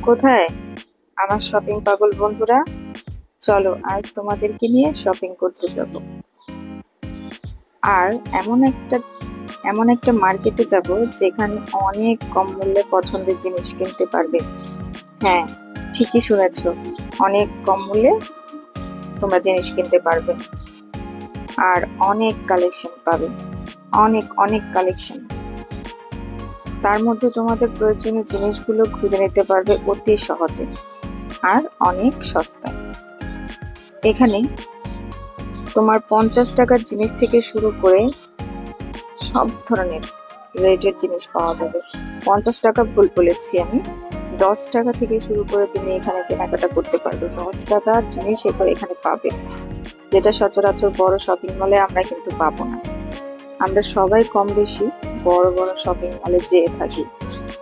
কোথায় আমার শপিং পাগল বন্ধুরা? চলো আজ তোমাদেরকে নিয়ে শপিং করতে যাব। আর এমন একটা এমন একটা মার্কেটে যাব যেখানে অনেক কম মূল্যে পছন্দের জিনিস কিনতে পারবে। হ্যাঁ, ঠিকই শুনেছো, অনেক কম মূল্যে তোমরা জিনিস কিনতে পারবে। আর অনেক কালেকশন পাবে, অনেক অনেক কালেকশন। তার মধ্যে তোমাদের প্রয়োজনীয় জিনিসগুলো খুঁজে নিতে পারবে অতি সহজে আর অনেক সস্তায়। এখানে তোমার 50 টাকার জিনিস থেকে শুরু করে সব ধরনের রেটের জিনিস পাওয়া যাবে। 50 টাকা ভুল বলেছি আমি, 10 টাকা থেকে শুরু করে তুমি এখানে কেনাকাটা করতে পারবে। 10 টাকার জিনিস এখানে পাবে, যেটা সচরাচর বড় শপিং মলে আমরা কিন্তু পাবো না। আমরা সবাই কম বেশি বড় বড় শপিং মলে যেয়ে থাকি,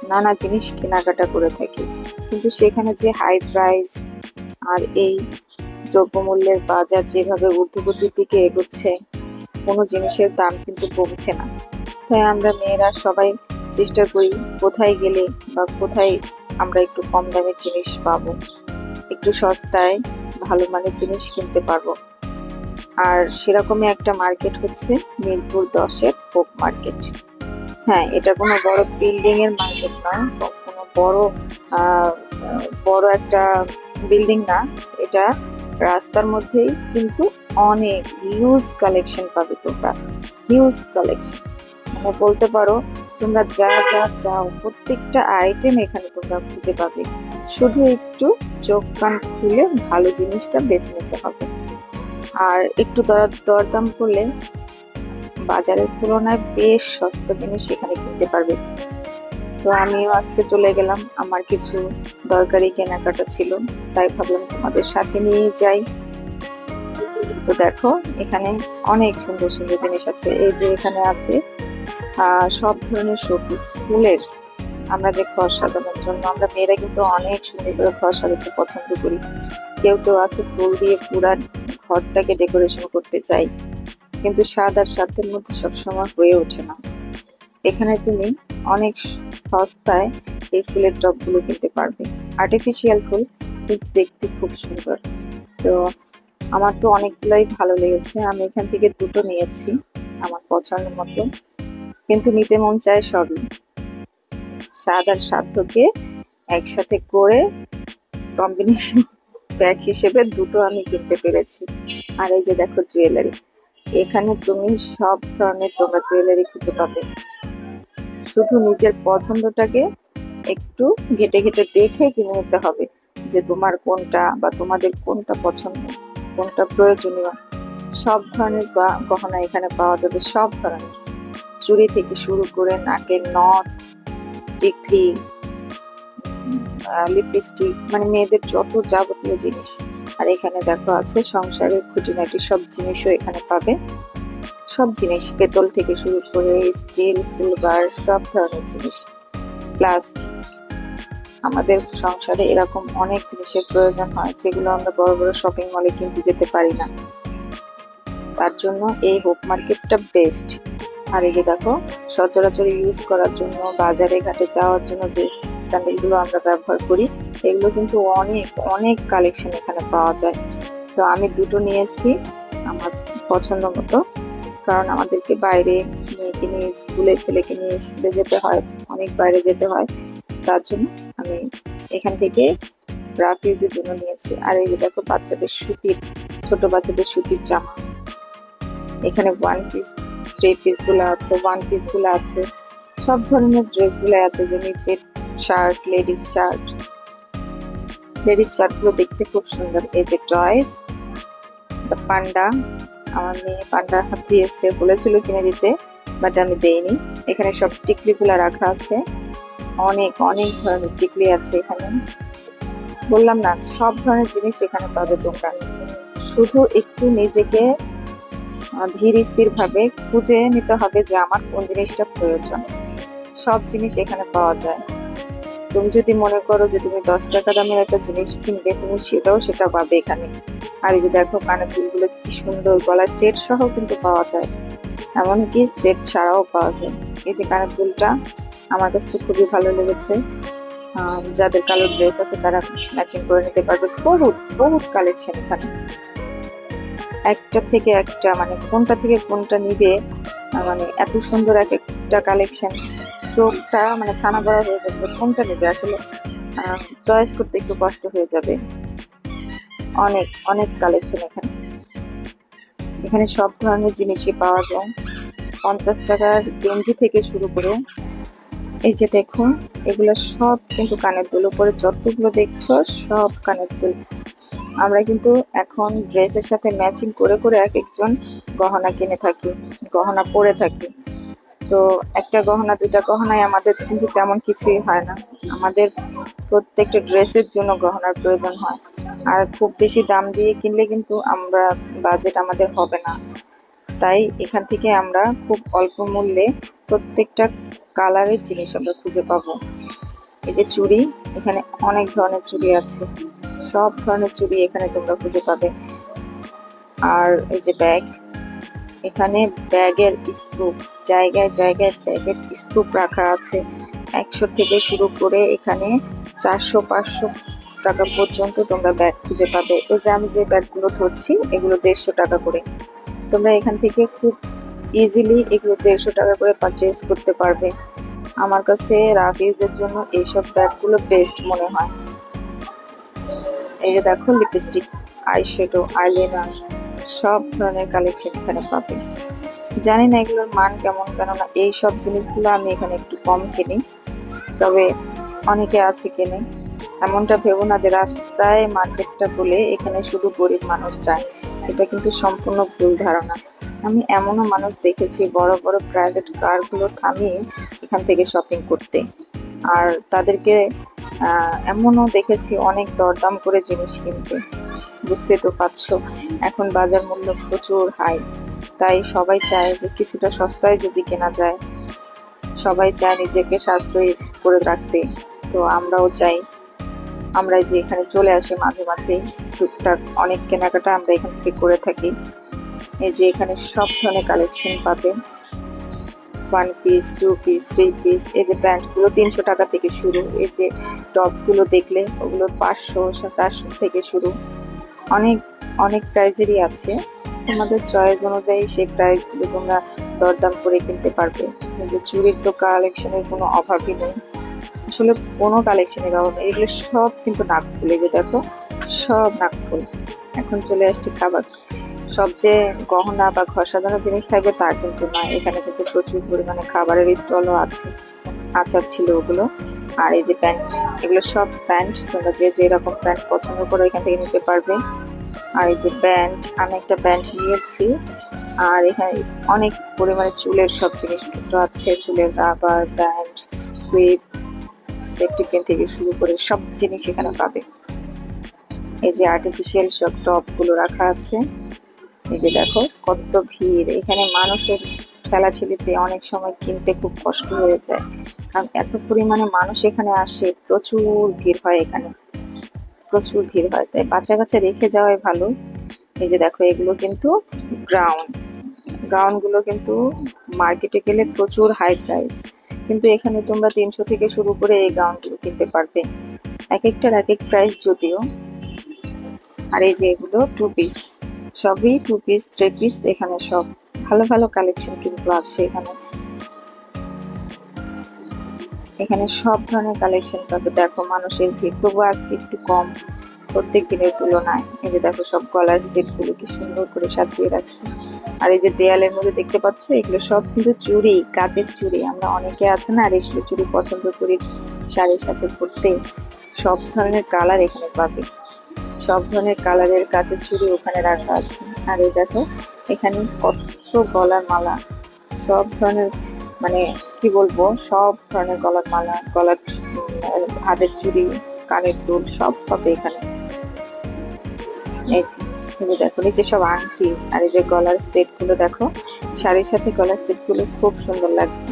নানা জিনিস কেনাকাটা করে থাকি, কিন্তু সেখানে যে হাই প্রাইস আর এই দ্রব্যমূল্যের বাজার যেভাবে ঊর্ধ্বগতির দিকে এগোচ্ছে, কোনো জিনিসের দাম কিন্তু কমছে না। তাই আমরা মেয়েরা সবাই চেষ্টা করি কোথায় গেলে বা কোথায় আমরা একটু কম দামে জিনিস পাবো, একটু সস্তায় ভালো মানের জিনিস কিনতে পারবো। আর সেরকমই একটা মার্কেট হচ্ছে মিরপুর 10-এর হোপ মার্কেট। হ্যাঁ, এটা কোনো বড় বিল্ডিং এর মার্কেট নয়, কোনো আহ বড় একটা বিল্ডিং না। এটা রাস্তার মধ্যেই, কিন্তু অনেক হিউজ কালেকশন পাবে তোমরা, হিউজ কালেকশন। মানে বলতে পারো তোমরা যা যা চাও প্রত্যেকটা আইটেম এখানে তোমরা খুঁজে পাবে। শুধু একটু চোখ কান খুলে ভালো জিনিসটা বেছে নিতে হবে। আর একটু দরদাম করলে বাজারের তুলনায় বেশ সস্তা জিনিস সেখানে কিনতে পারবে। তো আমিও আজকে চলে গেলাম, আমার কিছু দরকারি কেনাকাটা ছিল, তাই ভাবলাম তোমাদের সাথে নিয়ে যাই। তো দেখো, এখানে অনেক সুন্দর সুন্দর জিনিস আছে। এই যে এখানে আছে সব ধরনের শোপিস ফুলের। আমরা যে ঘর সাজানোর জন্য, আমরা মেয়েরা কিন্তু অনেক সুন্দর করে ঘর সাজাতে পছন্দ করি। কেউ কেউ আছে ফুল দিয়ে পুরা ঘরটাকে ডেকোরেশন করতে চাই, কিন্তু স্বাদ আর স্বাদের মধ্যে সবসময় হয়ে ওঠে না। এখানে তুমি অনেক সস্তায় এই ফুলের টবগুলো কিনতে পারবে। আর্টিফিশিয়াল ফুল, কিন্তু দেখতে খুব সুন্দর। তো আমার তো অনেকগুলাই ভালো লেগেছে, আমি এখান থেকে দুটো নিয়েছি আমার পছন্দ মতো। কিন্তু নিতে মন চায় সবই, স্বাদ আর সাধ্যকে একসাথে করে কম্বিনেশন প্যাক হিসেবে দুটো আমি কিনতে পেরেছি। আর এই যে দেখো জুয়েলারি, এখানে তুমি সব ধরনের তোমরা জুয়েলারি খুঁজে পাবে। শুধু নিজের পছন্দটাকে একটু ঘেটে ঘেটে দেখে কিনে নিতে হবে, যে তোমার কোনটা বা তোমাদের কোনটা পছন্দ, কোনটা প্রয়োজনীয়। সব ধরনের গহনা এখানে পাওয়া যাবে, সব ধরনের, চুড়ি থেকে শুরু করে নাকের নথ, টিকলি, লিপস্টিক, মানে মেয়েদের যত যাবতীয় জিনিস। আর এখানে দেখো আছে সংসারের খুঁটিনাটি সব জিনিসও এখানে পাবে। সব জিনিস, পেতল থেকে শুরু করে স্টিল, সিলভার, সব ধরনের জিনিস। প্লাস্টিক, আমাদের সংসারে এরকম অনেক জিনিসের প্রয়োজন হয় যেগুলো আমরা বড় বড় শপিং মলে কিনতে যেতে পারি না। তার জন্য এই হোপ মার্কেটটা বেস্ট। আর এই যে দেখো, সচরাচর ইউজ করার জন্য বাজারে ঘাটে যাওয়ার জন্য যে স্যান্ডেলগুলো আমরা ব্যবহার করি, এগুলো কিন্তু অনেক অনেক কালেকশন এখানে পাওয়া যায়। তো আমি দুটো নিয়েছি আমার পছন্দ মতো, কারণ আমাদেরকে বাইরে মেয়েকে নিয়ে স্কুলে, ছেলেকে নিয়ে স্কুলে যেতে হয়, অনেক বাইরে যেতে হয়। তার জন্য আমি এখান থেকে রাফ ইউজের জন্য নিয়েছি। আর এই যে দেখো বাচ্চাদের সুতির, ছোট বাচ্চাদের সুতির জামা, এখানে 1 পিস, 3 পিস গুলো আছে, 1 পিস গুলো আছে, সব ধরনের ড্রেস গুলো আছে। যে নিচের শার্ট, লেডিস শার্ট গুলো দেখতে খুব সুন্দর। এই যে টয়েস, পান্ডা, আমার মেয়ে পান্ডা হাত দিয়েছে, বলেছিল কিনে দিতে, বাট আমি দেইনি। এখানে সব টিকলি গুলা রাখা আছে, অনেক অনেক ধরনের টিকলি আছে এখানে। বললাম না, সব ধরনের জিনিস এখানে পাবে তোমরা। শুধু একটু নিজেকে ধীর স্থির ভাবে খুঁজে নিতে হবে যে আমার কোন জিনিসটা প্রয়োজন। সব জিনিস এখানে পাওয়া যায়। তুমি যদি মনে করো যে তুমি 10 টাকা দামের একটা জিনিস কিনবে, তুমি সেটা পাবে এখানে। আর এই যে দেখো কানের দুলগুলো কি সুন্দর, গলার সেট সহ কিন্তু পাওয়া যায়, এমনকি সেট ছাড়াও পাওয়া যায়। এই যে কানের দুলটা আমার কাছে খুবই ভালো লেগেছে, যাদের কালো ড্রেস আছে তারা ম্যাচিং করে নিতে পারবে। বহুত বহুত কালেকশন এখানে, একটা থেকে একটা, মানে কোনটা থেকে কোনটা নিবে, মানে এত সুন্দর এক একটা কালেকশন, চোখটা মানে ছানা বড়া হয়ে যাবে কোনটা নেবে আসলে। চয়েস করতে একটু কষ্ট হয়ে যাবে। অনেক অনেক কালেকশন এখানে, এখানে সব ধরনের জিনিসই পাওয়া যায়। 50 টাকার গেঞ্জি থেকে শুরু করে, এই যে দেখুন, এগুলো সব কিন্তু কানের দুল, উপরে যতগুলো দেখছো সব কানের দুল। আমরা কিন্তু এখন ড্রেসের সাথে ম্যাচিং করে করে এক একজন গহনা কিনে থাকি, গহনা পরে থাকি। তো একটা গহনা দুটা গহনায় আমাদের কিন্তু তেমন কিছুই হয় না, আমাদের প্রত্যেকটা ড্রেসের জন্য গহনার প্রয়োজন হয়। আর খুব বেশি দাম দিয়ে কিনলে কিন্তু আমরা বাজেট আমাদের হবে না। তাই এখান থেকে আমরা খুব অল্প মূল্যে প্রত্যেকটা কালারের জিনিস আমরা খুঁজে পাবো। এই যে চুড়ি, এখানে অনেক ধরনের চুড়ি আছে, সব ধরনের চুড়ি এখানে তোমরা খুঁজে পাবে। আর এই যে ব্যাগ, এখানে ব্যাগের স্তূপ, জায়গায় জায়গায় ব্যাগের স্তূপ রাখা আছে। 100 থেকে শুরু করে এখানে 400-500 টাকা পর্যন্ত তোমরা ব্যাগ খুঁজে পাবে। এই যে আমি যে ব্যাগগুলো ধরছি এগুলো 150 টাকা করে। তোমরা এখান থেকে খুব ইজিলি এগুলো 150 টাকা করে পারচেজ করতে পারবে। আমার কাছে রাফ ইউজের জন্য এইসব ব্যাগগুলো বেস্ট মনে হয়। এই যে দেখো, লিপস্টিক, আইশ্যাডো, আইলাইনার, সব ধরনের কালেকশন এখানে পাবে। জানি না এগুলোর মান কেমন, কেননা এই সব জিনিসগুলো আমি এখানে একটু কম কিনি, তবে অনেকে আছে কেনে। এমনটা ভেবো না যে রাস্তায় মার্কেটটা বলে এখানে শুধু গরিব মানুষ যায়, এটা কিন্তু সম্পূর্ণ ভুল ধারণা। আমি এমনও মানুষ দেখেছি বড় বড় প্রাইভেট কারগুলো থামিয়ে এখান থেকে শপিং করতে, আর তাদেরকে এমনও দেখেছি অনেক দরদাম করে জিনিস কিনতে। বুঝতে তো পারছো এখন বাজার মূল্য প্রচুর হাই, তাই সবাই চায় যে কিছুটা সস্তায় যদি কেনা যায়, সবাই চায় নিজেকে সাশ্রয়ী করে রাখতে। তো আমরাও চাই, আমরা যে এখানে চলে আসি মাঝে মাঝে, টুকটাক অনেক কেনাকাটা আমরা এখান থেকে করে থাকি। এই যে এখানে সব ধরনের কালেকশন পাবে, 1 পিস, 2 পিস, 3 পিস। এই যে প্যান্টগুলো 300 টাকা থেকে শুরু, এই যে টপসগুলো দেখলে ওগুলো 500-400 থেকে শুরু, অনেক অনেক প্রাইজেরই আছে। তোমাদের চয়েস অনুযায়ী সেই প্রাইসগুলো তোমরা দরদাম করে কিনতে পারবে। এই যে চুড়ির তো কালেকশনের কোনো অভাবই নেই, আসলে কোনো কালেকশনের অভাব নেই, এগুলো সব কিন্তু নাকফুল। এই যে দেখো, সব নাকফুল। এখন চলে আসছি খাবার, সবচেয়ে গহনা বা ঘর সাজানোর জিনিস থাকবে তা কিন্তু না, এখানে কিন্তু প্রচুর পরিমাণে খাবারের স্টলও আছে, আচার ছিল ওগুলো। আর এই যে প্যান্ট, এগুলো সব প্যান্ট, তোমরা যে যেরকম প্যান্ট পছন্দ করো এখান থেকে নিতে পারবে। আর এই যে ব্যান্ড, আমি একটা ব্যান্ড নিয়েছি। আর এখানে অনেক পরিমাণে চুলের সব জিনিসপত্র আছে, চুলের rubber band, clip, safety pin থেকে শুরু করে সব জিনিস এখানে পাবে। এই যে আর্টিফিশিয়াল সব টপ গুলো রাখা আছে। এই যে দেখো কত ভিড় এখানে, মানুষের ঠেলাঠেলিতে অনেক সময় কিনতে খুব কষ্ট হয়ে যায়, কারণ এত পরিমাণে মানুষ এখানে আসে, প্রচুর ভিড় হয় এখানে, প্রচুর ভিড় হয়, তাই বাচ্চা কাচ্চা রেখে যাওয়াই ভালো। এই যে দেখো, এগুলো কিন্তু গাউন, গাউন গুলো কিন্তু মার্কেটে গেলে প্রচুর হাই প্রাইস, কিন্তু এখানে তোমরা 300 থেকে শুরু করে এই গাউন গুলো কিনতে পারবে, এক একটার এক এক প্রাইস যদিও। আর এই যে এগুলো 2 পিস, সবই 2 পিস, 3 পিস, এখানে সব ভালো ভালো কালেকশন কিন্তু আছে এখানে। এখানে সব ধরনের কালেকশন পাবে। দেখো মানুষের ভিড় তবু আজকে একটু কম প্রত্যেক দিনের তুলনায়। এই যে দেখো সব গলার সেট গুলো কি সুন্দর করে সাজিয়ে রাখছে। আর এই যে দেয়ালের মধ্যে দেখতে পাচ্ছ এগুলো সব কিন্তু চুড়ি, কাচের চুড়ি। আমরা অনেকে আছে না রেশমি চুড়ি পছন্দ করি শাড়ির সাথে পরতে, সব ধরনের কালার এখানে পাবে, সব ধরনের কালারের কাচের চুড়ি ওখানে রাখা আছে। আর এই দেখো এখানে কত গলার মালা, সব ধরনের, মানে কি বলবো, সব ধরনের গলার মালা, গলার হাতের চুড়ি, কানের দুল সব পাবে এখানে। এই যে দেখো নিচে সব আংটি, আর এই যে গলার সেট গুলো দেখো, শাড়ির সাথে গলার সেট গুলো খুব সুন্দর লাগবে।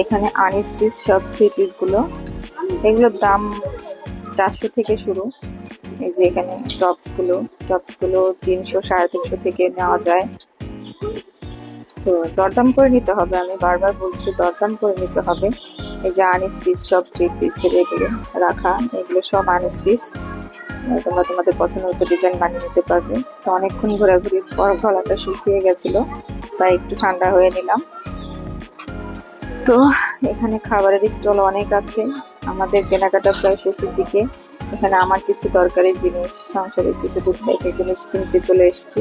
এখানে আনস্টিচ সব 3 পিস গুলো, এগুলোর দাম 400 থেকে শুরু। এই যে এখানে টপস গুলো 300-350 থেকে নেওয়া যায়। তো দরদাম করে নিতে হবে, আমি বারবার বলছি দরদাম করে নিতে হবে। এই যে আনস্টিচ সব 3 পিসের এগুলো রাখা, এগুলো সব আনস্টিচ। তোমরা তোমাদের পছন্দ মতো ডিজাইন বানিয়ে নিতে পারবে। তো অনেকক্ষণ ঘোরাঘুরির পর গলাটা শুকিয়ে গেছিল, তাই একটু ঠান্ডা হয়ে নিলাম। তো এখানে খাবারের স্টল অনেক আছে। আমাদের কেনাকাটা প্রায় শেষের দিকে। এখানে আমার কিছু দরকারি জিনিস, সংসারের কিছু টুকটাকি জিনিস কিনতে চলে এসেছি।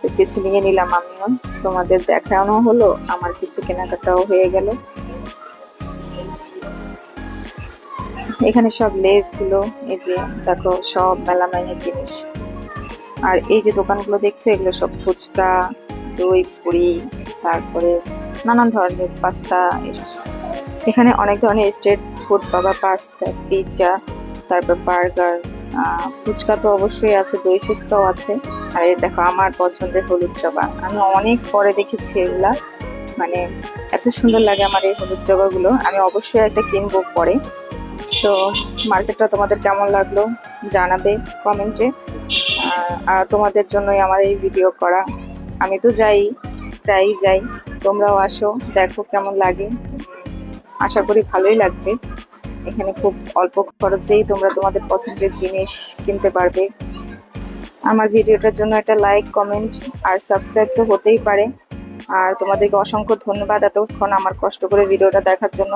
তো কিছু নিয়ে নিলাম আমিও, তোমাদের দেখানো হলো, আমার কিছু কেনাকাটাও হয়ে গেল। এখানে সব লেস গুলো, এই যে দেখো সব মেলামাইনের জিনিস। আর এই যে দোকানগুলো দেখছো, এগুলো সব ফুচকা, দই পুরি, তারপরে নানান ধরনের পাস্তা। এখানে অনেক ধরনের স্ট্রিট ফুড পাবা, পাস্তা, পিৎজা, তারপর বার্গার, ফুচকা তো অবশ্যই আছে, দই ফুচকাও আছে। আর এই দেখো আমার পছন্দের হলুদ জবা, আমি অনেক পরে দেখেছি এগুলা, মানে এত সুন্দর লাগে আমার এই হলুদ জবাগুলো, আমি অবশ্যই একটা কিনবো পরে। তো মার্কেটটা তোমাদের কেমন লাগলো জানাবে কমেন্টে। আর তোমাদের জন্যই আমার এই ভিডিও করা। আমি তো যাই, প্রায়ই যাই, তোমরাও আসো, দেখো কেমন লাগে। আশা করি ভালোই লাগবে। এখানে খুব অল্প খরচেই তোমরা তোমাদের পছন্দের জিনিস কিনতে পারবে। আমার ভিডিওটার জন্য একটা লাইক, কমেন্ট আর সাবস্ক্রাইব তো হতেই পারে। আর তোমাদেরকে অসংখ্য ধন্যবাদ এতক্ষণ আমার কষ্ট করে ভিডিওটা দেখার জন্য।